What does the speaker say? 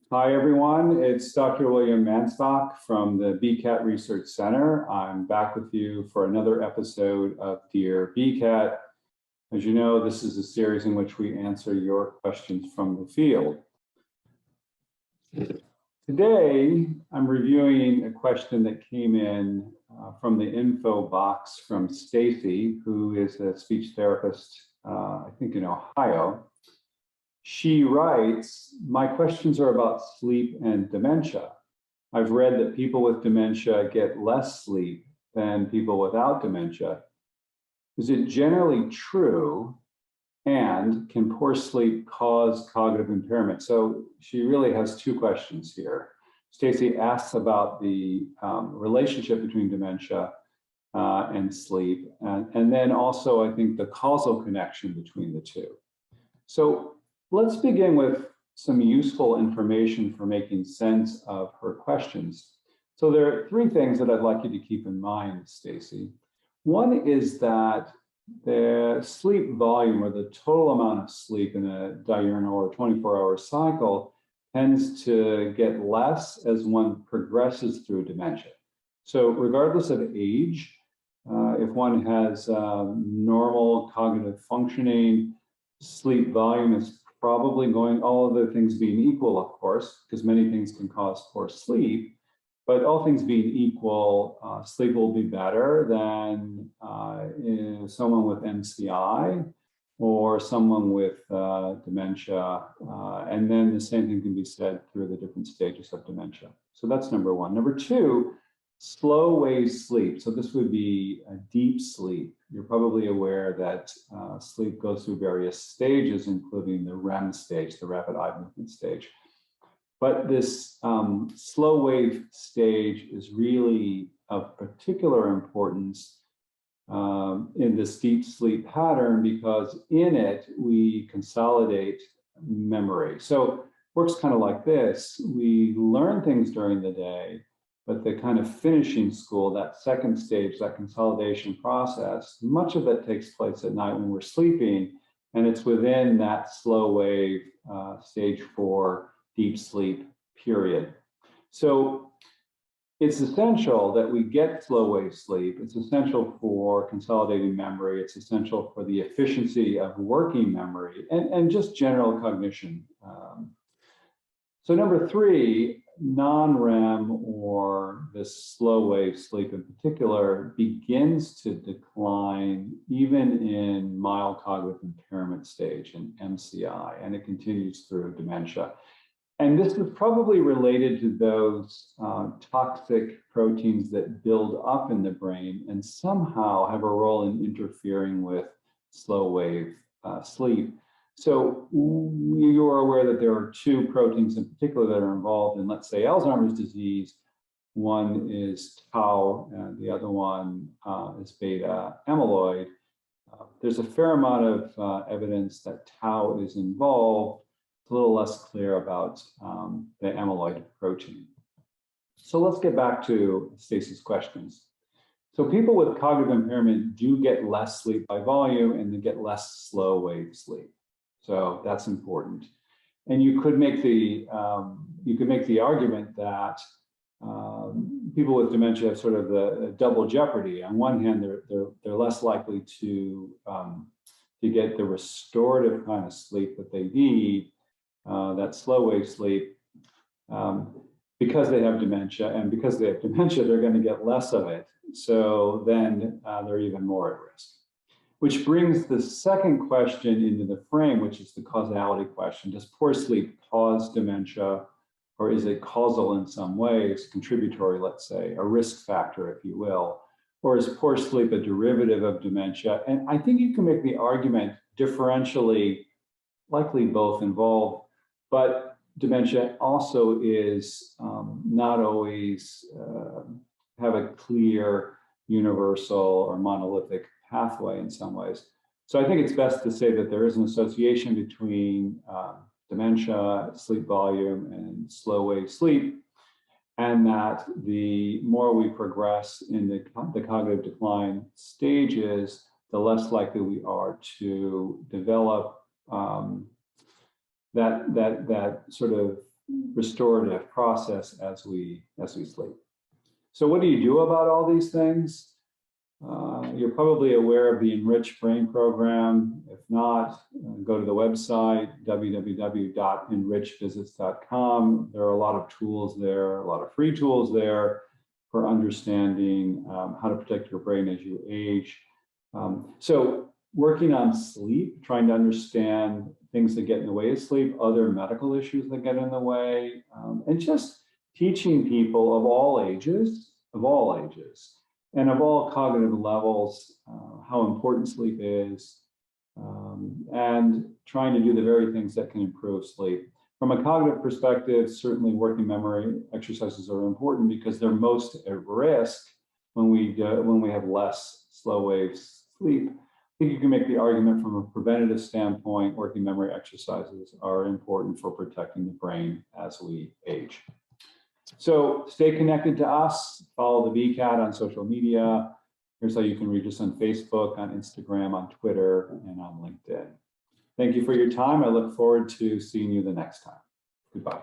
Hi, everyone. It's Dr. William Mansbach from the BCAT Research Center. I'm back with you for another episode of Dear BCAT. As you know, this is a series in which we answer your questions from the field. Today, I'm reviewing a question that came in from the info box from Stacy, who is a speech therapist, I think in Ohio. She writes, my questions are about sleep and dementia. I've read that people with dementia get less sleep than people without dementia. Is it generally true? And can poor sleep cause cognitive impairment? So she really has two questions here. Stacy asks about the relationship between dementia and sleep, and then also I think the causal connection between the two. So let's begin with some useful information for making sense of her questions. So there are three things that I'd like you to keep in mind, Stacy. One is that the sleep volume, or the total amount of sleep in a diurnal or 24-hour cycle, tends to get less as one progresses through dementia. So regardless of age, if one has normal cognitive functioning, sleep volume is probably going, all other things being equal, of course, because many things can cause poor sleep, but all things being equal, sleep will be better than someone with MCI or someone with dementia. And then the same thing can be said through the different stages of dementia. So that's number one. Number two, slow wave sleep. So this would be a deep sleep. You're probably aware that sleep goes through various stages, including the REM stage, the rapid eye movement stage. But this slow wave stage is really of particular importance in this deep sleep pattern, because in it we consolidate memory. So it works kind of like this. We learn things during the day, but the kind of finishing school, that second stage, that consolidation process, much of that takes place at night when we're sleeping, and it's within that slow wave stage 4 deep sleep period. So it's essential that we get slow wave sleep. It's essential for consolidating memory. It's essential for the efficiency of working memory and just general cognition. So number three, non-REM, or this slow wave sleep in particular, begins to decline even in mild cognitive impairment stage in MCI, and it continues through dementia. And this is probably related to those toxic proteins that build up in the brain and somehow have a role in interfering with slow wave sleep. So you are aware that there are two proteins in particular that are involved in, let's say, Alzheimer's disease. One is tau, and the other one is beta amyloid. There's a fair amount of evidence that tau is involved. It's a little less clear about the amyloid protein. So let's get back to Stacy's questions. So people with cognitive impairment do get less sleep by volume, and they get less slow wave sleep. So that's important. And you could make the argument that people with dementia have sort of the double jeopardy. On one hand, they're less likely to get the restorative kind of sleep that they need, that slow wave sleep, because they have dementia, and because they have dementia, they're going to get less of it. So then they're even more at risk. Which brings the second question into the frame, which is the causality question. Does poor sleep cause dementia, or is it causal in some ways, contributory, let's say, a risk factor, if you will? Or is poor sleep a derivative of dementia? And I think you can make the argument differentially, likely both involved, but dementia also is not always have a clear, universal, or monolithic pathway in some ways. So I think it's best to say that there is an association between dementia, sleep volume, and slow wave sleep, and that the more we progress in the cognitive decline stages, the less likely we are to develop that sort of restorative process as we sleep. So what do you do about all these things? You're probably aware of the Enrich Brain program. If not, go to the website, www.enrichvisits.com. There are a lot of tools there, a lot of free tools there for understanding how to protect your brain as you age. So working on sleep, trying to understand things that get in the way of sleep, other medical issues that get in the way, and just teaching people of all ages, and of all cognitive levels, how important sleep is, and trying to do the very things that can improve sleep. From a cognitive perspective, certainly working memory exercises are important because they're most at risk when we have less slow wave sleep. I think you can make the argument from a preventative standpoint, working memory exercises are important for protecting the brain as we age. So stay connected to us, follow the BCAT on social media. Here's how you can reach us on Facebook, on Instagram, on Twitter, and on LinkedIn. Thank you for your time. I look forward to seeing you the next time. Goodbye.